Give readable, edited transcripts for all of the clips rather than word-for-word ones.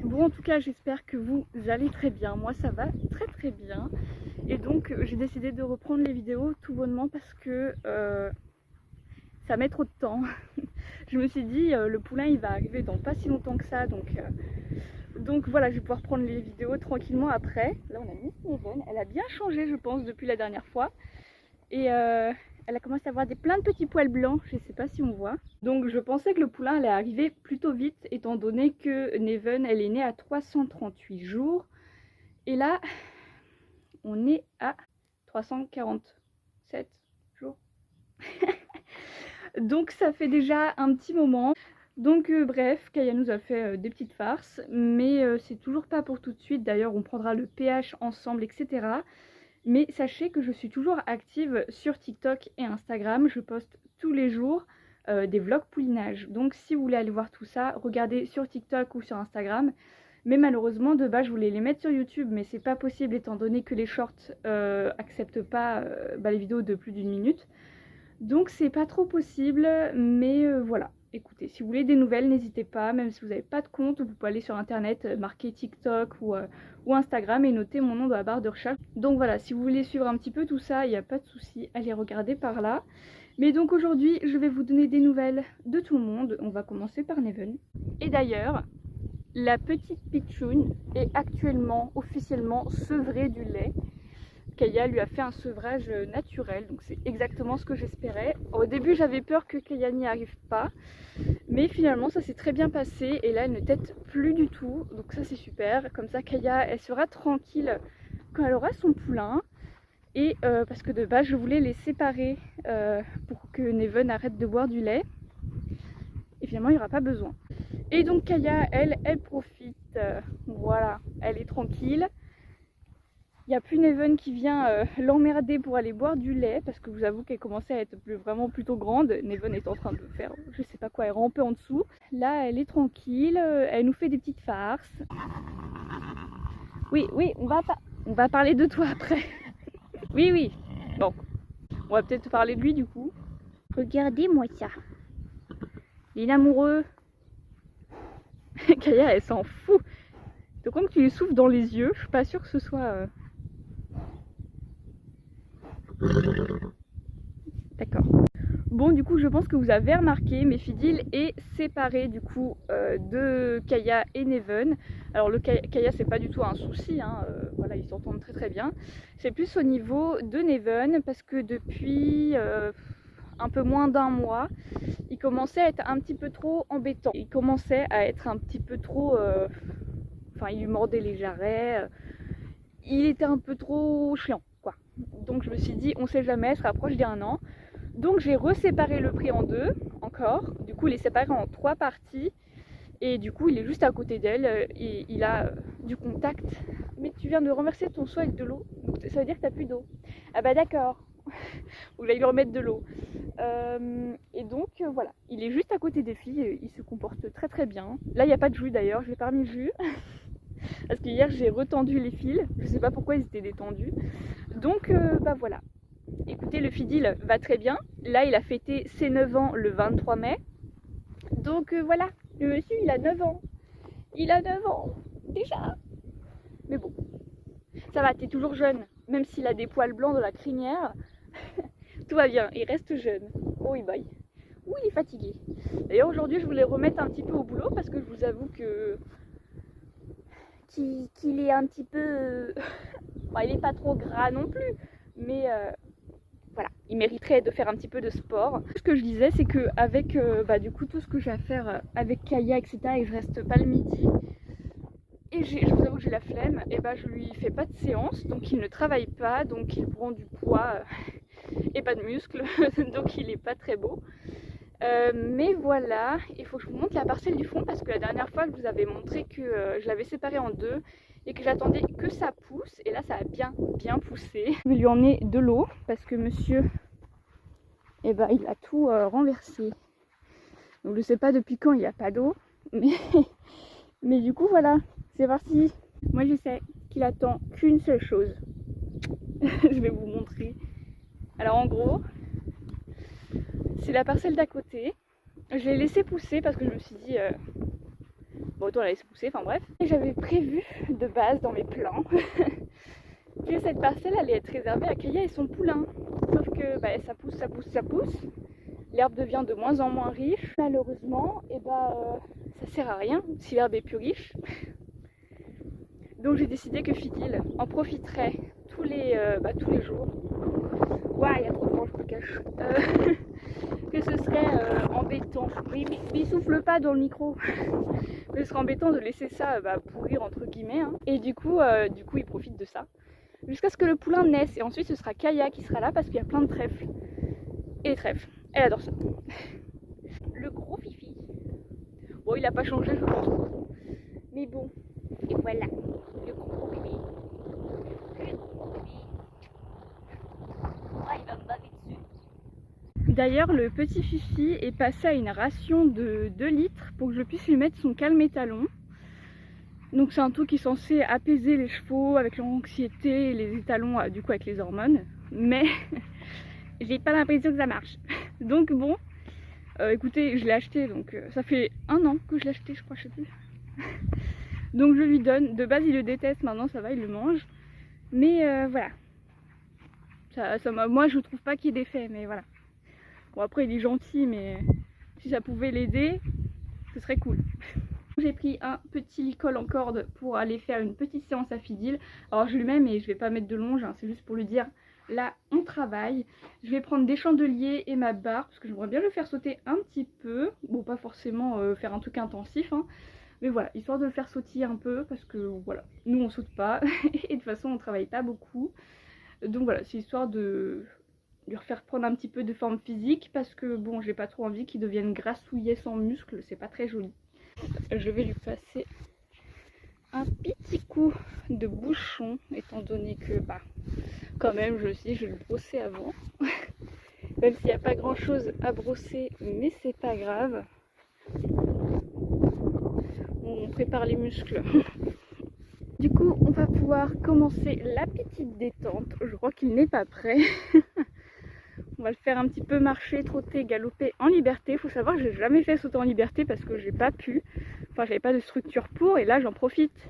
Bon, en tout cas, j'espère que vous allez très bien. Moi, ça va très très bien. Et donc, j'ai décidé de reprendre les vidéos tout bonnement parce que ça met trop de temps. Je me suis dit, le poulain, il va arriver dans pas si longtemps que ça. Donc voilà, je vais pouvoir prendre les vidéos tranquillement après. Là, on a Miss Neven. Elle a bien changé, je pense, depuis la dernière fois. Et elle a commencé à avoir plein de petits poils blancs, je ne sais pas si on voit. Donc je pensais que le poulain allait arriver plutôt vite, étant donné que Neven, elle est née à 338 jours. Et là, on est à 347 jours. Donc ça fait déjà un petit moment. Donc bref, Kaya nous a fait des petites farces, mais c'est toujours pas pour tout de suite. D'ailleurs, on prendra le pH ensemble, etc. Mais sachez que je suis toujours active sur TikTok et Instagram. Je poste tous les jours des vlogs poulinage. Donc si vous voulez aller voir tout ça, regardez sur TikTok ou sur Instagram. Mais malheureusement, de base, je voulais les mettre sur YouTube, mais c'est pas possible étant donné que les shorts acceptent pas les vidéos de plus d'1 minute. Donc c'est pas trop possible, mais voilà. Écoutez, si vous voulez des nouvelles, n'hésitez pas, même si vous n'avez pas de compte, vous pouvez aller sur internet, marquer TikTok ou Instagram et noter mon nom dans la barre de recherche. Donc voilà, si vous voulez suivre un petit peu tout ça, il n'y a pas de souci, allez regarder par là. Mais donc aujourd'hui, je vais vous donner des nouvelles de tout le monde. On va commencer par Neven. Et d'ailleurs, la petite pitchoune est actuellement officiellement sevrée du lait. Kaya lui a fait un sevrage naturel, donc c'est exactement ce que j'espérais. Au début j'avais peur que Kaya n'y arrive pas, mais finalement ça s'est très bien passé et là elle ne tète plus du tout, donc ça c'est super. Comme ça Kaya elle sera tranquille quand elle aura son poulain. Et parce que de base je voulais les séparer pour que Neven arrête de boire du lait. Et finalement il n'y aura pas besoin. Et donc Kaya elle profite, voilà, elle est tranquille. Il n'y a plus Neven qui vient l'emmerder pour aller boire du lait parce que je vous avoue qu'elle commençait à être vraiment plutôt grande. Neven est en train de faire je sais pas quoi, elle rampe en dessous. Là elle est tranquille, elle nous fait des petites farces. Oui, on va parler de toi après. Oui, bon, on va peut-être parler de lui du coup. Regardez-moi ça. Il est amoureux. Kaya elle s'en fout. Donc comme tu lui souffles dans les yeux, je suis pas sûre que ce soit... D'accord. Bon, du coup, je pense que vous avez remarqué, Mephidil est séparé du coup de Kaya et Neven. Alors le Kaya c'est pas du tout un souci, hein, voilà, ils s'entendent très très bien. C'est plus au niveau de Neven parce que depuis un peu moins d'1 mois, il commençait à être un petit peu trop embêtant. Il commençait à être un petit peu trop... Enfin, il lui mordait les jarrets. Il était un peu trop chiant, quoi. Donc je me suis dit, on sait jamais, elle se rapproche d'1 an. Donc j'ai reséparé le prix en 2, encore. Du coup il est séparé en 3 parties. Et du coup il est juste à côté d'elle. Et il a du contact. Mais tu viens de renverser ton seau avec de l'eau. Donc ça veut dire que t'as plus d'eau. Ah bah d'accord. Vous allez lui remettre de l'eau. Et donc voilà. Il est juste à côté des filles. Il se comporte très très bien. Là il n'y a pas de jus d'ailleurs. Je l'ai pas remis le jus. Parce que hier j'ai retendu les fils. Je sais pas pourquoi ils étaient détendus. Donc bah voilà. Écoutez, le Fidil va très bien. Là, il a fêté ses 9 ans le 23 mai. Donc voilà, le monsieur, il a 9 ans. Il a 9 ans, déjà. Mais bon, ça va, t'es toujours jeune. Même s'il a des poils blancs dans la crinière, tout va bien, il reste jeune. Oh, il baille. Ouh, il est fatigué. D'ailleurs, aujourd'hui, je voulais remettre un petit peu au boulot parce que je vous avoue que qu'il est un petit peu... Enfin, il n'est pas trop gras non plus, mais... Voilà, il mériterait de faire un petit peu de sport. Ce que je disais, c'est que avec du coup tout ce que j'ai à faire avec Kaya, etc., et je reste pas le midi, et je vous avoue que j'ai la flemme, et je lui fais pas de séance, donc il ne travaille pas, donc il prend du poids et pas de muscles, donc il est pas très beau. Mais voilà, il faut que je vous montre la parcelle du fond parce que la dernière fois je vous avais montré que je l'avais séparée en 2 et que j'attendais que ça pousse, et là ça a bien poussé. Je vais lui emmener de l'eau parce que monsieur il a tout renversé. Donc je sais pas depuis quand il n'y a pas d'eau, mais du coup voilà, c'est parti. Moi je sais qu'il attend qu'une seule chose. Je vais vous montrer. Alors en gros, c'est la parcelle d'à côté. Je l'ai laissé pousser parce que je me suis dit Bon, autant la laisser pousser, enfin bref. Et j'avais prévu de base dans mes plans que cette parcelle allait être réservée à Kaya et son poulain. Sauf que bah, ça pousse, ça pousse, ça pousse. L'herbe devient de moins en moins riche. Malheureusement, et ça sert à rien si l'herbe est plus riche. Donc j'ai décidé que Fidil en profiterait tous les jours. Ouah, il y a trop de vent, je me cache. Que ce serait embêtant. Mais il souffle pas dans le micro. Mais ce serait embêtant de laisser ça pourrir entre guillemets. Hein. Et du coup, il profite de ça. Jusqu'à ce que le poulain naisse. Et ensuite, ce sera Kaya qui sera là parce qu'il y a plein de trèfles. Et les trèfles, elle adore ça. Le gros Fifi. Bon, il a pas changé, je pense. Mais bon, et voilà. Le gros bébé. Le gros bébé. Oh, il va me baver dessus. D'ailleurs, le petit Fifi est passé à une ration de 2 litres pour que je puisse lui mettre son calme-étalon. Donc c'est un truc qui est censé apaiser les chevaux avec leur anxiété et les étalons du coup avec les hormones. Mais j'ai pas l'impression que ça marche. Donc bon, écoutez, je l'ai acheté, donc ça fait 1 an que je l'ai acheté, je crois, je sais plus. Donc je lui donne, de base il le déteste, maintenant ça va, il le mange. Mais voilà. Moi je trouve pas qu'il y ait d'effet, mais voilà. Bon après il est gentil, mais si ça pouvait l'aider, ce serait cool. J'ai pris un petit licol en corde pour aller faire une petite séance à Fidil. Alors je lui mets, mais je vais pas mettre de longe, hein, c'est juste pour lui dire là on travaille. Je vais prendre des chandeliers et ma barre parce que j'aimerais bien le faire sauter un petit peu. Bon, pas forcément faire un truc intensif, hein, mais voilà, histoire de le faire sautiller un peu parce que voilà, nous on saute pas et de toute façon on travaille pas beaucoup. Donc voilà, c'est histoire de lui refaire prendre un petit peu de forme physique parce que bon, j'ai pas trop envie qu'il devienne grassouillet sans muscles, c'est pas très joli. Je vais lui passer un petit coup de bouchon étant donné que quand même je sais, je vais le brosser avant. Même s'il n'y a pas grand chose à brosser, mais c'est pas grave. On prépare les muscles. Du coup on va pouvoir commencer la petite détente. Je crois qu'il n'est pas prêt. On va le faire un petit peu marcher, trotter, galoper en liberté. Il faut savoir que j'ai jamais fait sauter en liberté parce que j'ai pas pu. Enfin, j'avais pas de structure pour, et là j'en profite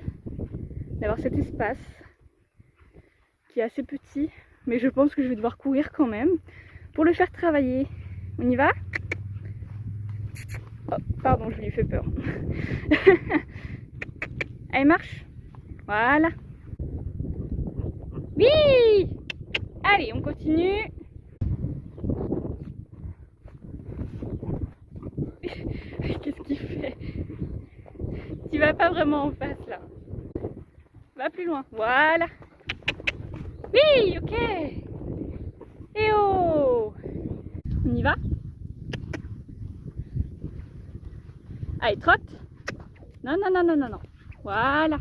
d'avoir cet espace qui est assez petit, mais je pense que je vais devoir courir quand même pour le faire travailler. On y va? Oh, pardon, je lui ai fait peur. Allez, marche. Voilà. Oui! Allez, on continue. Qu'est-ce qu'il fait? Tu vas pas vraiment en face là. Va plus loin. Voilà. Oui, ok. Et oh. On y va? Allez, trotte. Non, non, non, non, non, non. Voilà.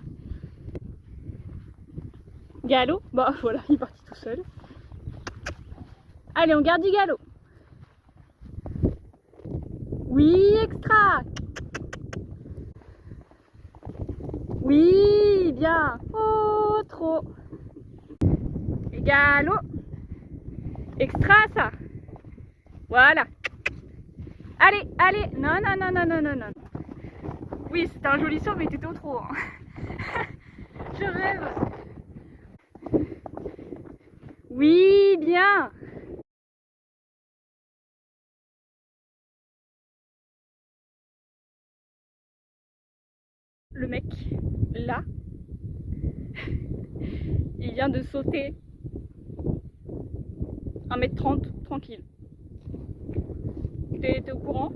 Galop. Bon, voilà, il est parti tout seul. Allez, on garde du galop. Oui, extra. Oui, bien. Oh, trop. Et galop. Extra, ça. Voilà. Allez, allez. Non, non, non, non, non, non, non. Oui, c'était un joli saut, mais t'étais au trop. Hein. Je rêve. Oui, bien. Le mec, là, il vient de sauter 1m30, tranquille. T'es au courant?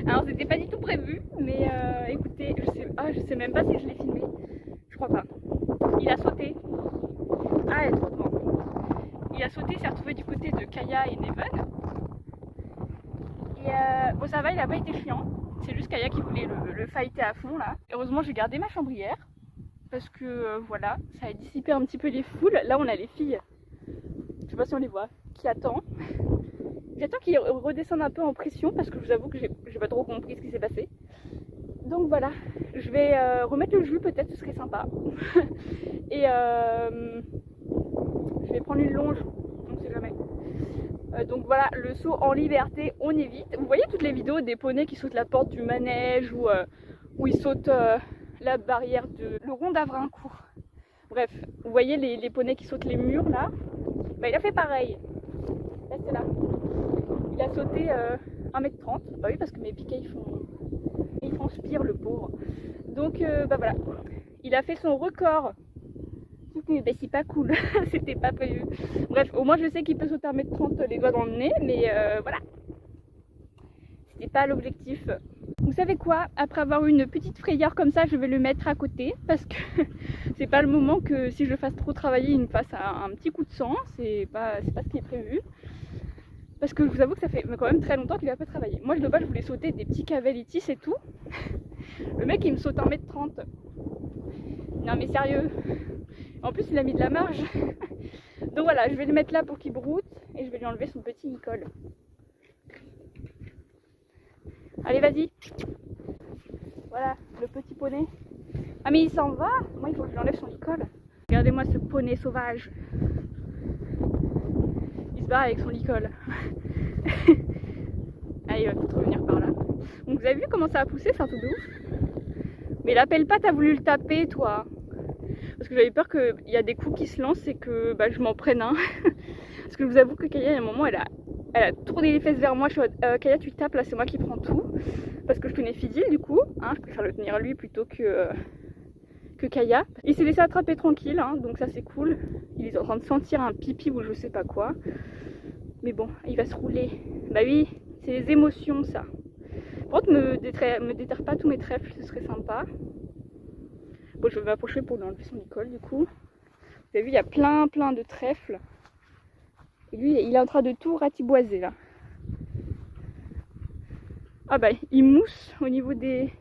Alors c'était pas du tout prévu, mais écoutez, je sais même pas si je l'ai filmé. Je crois pas. Il a sauté. Ah, il y a trop de vent. Il a sauté, s'est retrouvé du côté de Kaya et Neven. Et bon, ça va, il a pas été chiant. C'est juste Kaya qui voulait le fighter à fond là. Heureusement, j'ai gardé ma chambrière parce que voilà, ça a dissipé un petit peu les foules. Là, on a les filles, je sais pas si on les voit, qui attendent. J'attends qu'ils redescendent un peu en pression parce que je vous avoue que j'ai pas trop compris ce qui s'est passé. Donc voilà, je vais remettre le jus, peut-être ce serait sympa. Et je vais prendre une longe, on sait jamais. Donc voilà, le saut en liberté, on évite. Vous voyez toutes les vidéos des poneys qui sautent la porte du manège ou où il saute la barrière de le rond d'Avrincourt. Bref, vous voyez les poneys qui sautent les murs là, bah, il a fait pareil. Là c'est là. Il a sauté 1m30. Bah oui, parce que mes piquets ils transpirent, le pauvre. Donc bah voilà, il a fait son record. Bah, c'est pas cool, c'était pas prévu. Bref, au moins je sais qu'il peut sauter 1m30 les doigts dans le nez, mais voilà, c'était pas l'objectif. Vous savez quoi, après avoir eu une petite frayeur comme ça, je vais le mettre à côté parce que c'est pas le moment que si je le fasse trop travailler, il me fasse un petit coup de sang. C'est pas ce qui est prévu. Parce que je vous avoue que ça fait quand même très longtemps qu'il a pas travaillé. Moi de base je voulais sauter des petits cavalitis et tout. Le mec il me saute 1m30. Non mais sérieux. En plus il a mis de la marge. Donc voilà, je vais le mettre là pour qu'il broute et je vais lui enlever son petit Nicole. Allez vas-y. Voilà, le petit poney. Ah mais il s'en va. Moi il faut que je lui enlève son Nicole. Regardez-moi ce poney sauvage. Il se barre avec son Nicole. Allez, il va peut-être revenir par là. Donc vous avez vu comment ça a poussé, c'est un truc de ouf. Mais l'appelle pas, t'as voulu le taper toi. Parce que j'avais peur qu'il y a des coups qui se lancent et que bah, je m'en prenne un. Parce que je vous avoue que Kaya, à un moment, elle a tourné les fesses vers moi. Je suis Kaya, tu tapes, là, c'est moi qui prends tout. Parce que je connais Fidil, du coup. Hein, je préfère le tenir lui plutôt que Kaya. Il s'est laissé attraper tranquille, hein, donc ça, c'est cool. Il est en train de sentir un pipi ou je sais pas quoi. Mais bon, il va se rouler. Bah oui, c'est les émotions, ça. Par contre, me déterre pas tous mes trèfles, ce serait sympa. Bon, je vais m'approcher pour lui enlever son Nicole du coup. Vous avez vu, il y a plein de trèfles. Et lui, il est en train de tout ratiboiser là. Ah bah, il mousse au niveau des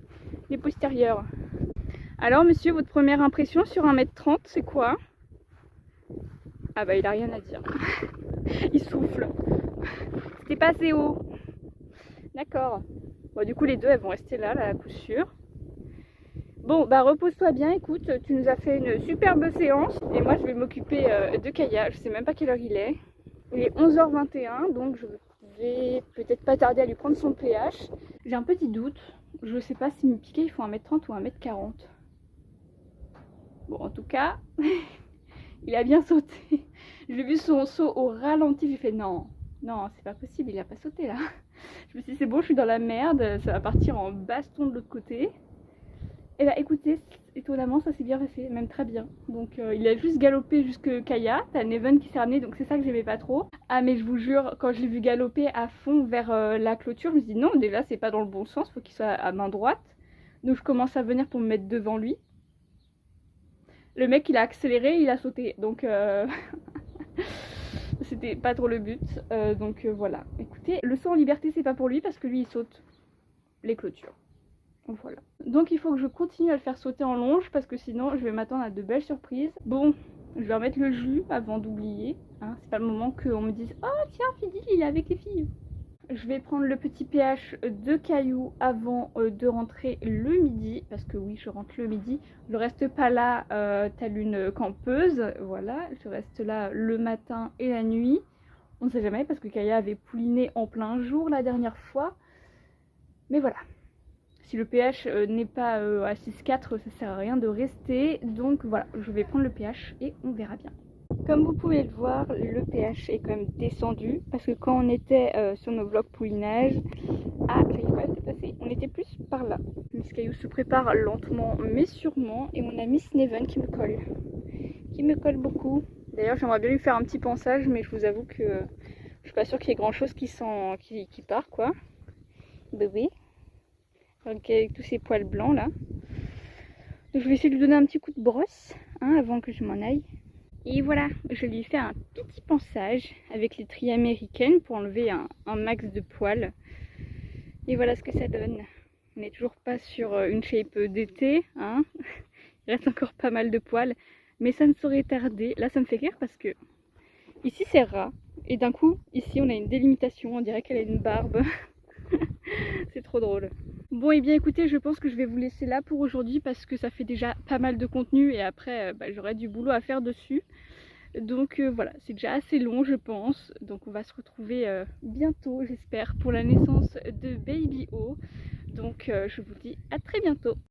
postérieurs. Alors monsieur, votre première impression sur 1m30, c'est quoi? Ah bah, il a rien à dire. Il souffle. C'était pas assez haut. D'accord. Bon, du coup, les deux, elles vont rester là, à coup sûr. Bon, bah repose-toi bien, écoute, tu nous as fait une superbe séance. Et moi, je vais m'occuper de Kaya. Je sais même pas quelle heure il est. Il est 11h21, donc je vais peut-être pas tarder à lui prendre son pH. J'ai un petit doute. Je sais pas si mes piquets, ils font 1m30 ou 1m40. Bon, en tout cas, il a bien sauté. J'ai vu son saut au ralenti, j'ai fait non, c'est pas possible, il a pas sauté là. Je me suis dit c'est bon, je suis dans la merde, ça va partir en baston de l'autre côté. Et bah écoutez, étonnamment ça s'est bien passé, même très bien. Donc il a juste galopé jusque Kaya, t'as Neven qui s'est ramené, donc c'est ça que j'aimais pas trop. Ah mais je vous jure, quand je l'ai vu galoper à fond vers la clôture, je me suis dit non, déjà c'est pas dans le bon sens, faut qu'il soit à main droite. Donc je commence à venir pour me mettre devant lui. Le mec il a accéléré, il a sauté, donc c'était pas trop le but. Donc voilà, écoutez, le saut en liberté c'est pas pour lui parce que lui il saute les clôtures. Voilà. Donc il faut que je continue à le faire sauter en longe parce que sinon je vais m'attendre à de belles surprises. Bon, je vais remettre le jus avant d'oublier. Hein. C'est pas le moment qu'on me dise « Oh tiens, Fidil, il est avec les filles !» Je vais prendre le petit pH de Caillou avant de rentrer le midi. Parce que oui, je rentre le midi. Je reste pas là telle une campeuse. Voilà, je reste là le matin et la nuit. On ne sait jamais parce que Kaya avait pouliné en plein jour la dernière fois. Mais voilà. Si le pH n'est pas à 6,4, ça sert à rien de rester. Donc voilà, je vais prendre le pH et on verra bien. Comme vous pouvez le voir, le pH est quand même descendu. Parce que quand on était sur nos vlogs poulinage, j'arrive pas à se déplacer, on était plus par là. Miss Caillou se prépare lentement mais sûrement. Et on a Miss Neven qui me colle. Qui me colle beaucoup. D'ailleurs, j'aimerais bien lui faire un petit pansage, mais je vous avoue que je suis pas sûre qu'il y ait grand chose qui part quoi. Bébé. Donc avec tous ces poils blancs là. Donc je vais essayer de lui donner un petit coup de brosse hein, avant que je m'en aille. Et voilà, je lui fais un petit pansage avec les trilles américaines pour enlever un max de poils. Et voilà ce que ça donne. On n'est toujours pas sur une shape d'été. Hein. Il reste encore pas mal de poils. Mais ça ne saurait tarder. Là ça me fait rire parce que ici c'est ras. Et d'un coup, ici on a une délimitation. On dirait qu'elle a une barbe. C'est trop drôle. Bon et bien écoutez, je pense que je vais vous laisser là pour aujourd'hui parce que ça fait déjà pas mal de contenu et après j'aurai du boulot à faire dessus. Donc voilà, c'est déjà assez long je pense. Donc on va se retrouver bientôt j'espère pour la naissance de Baby O. Donc je vous dis à très bientôt.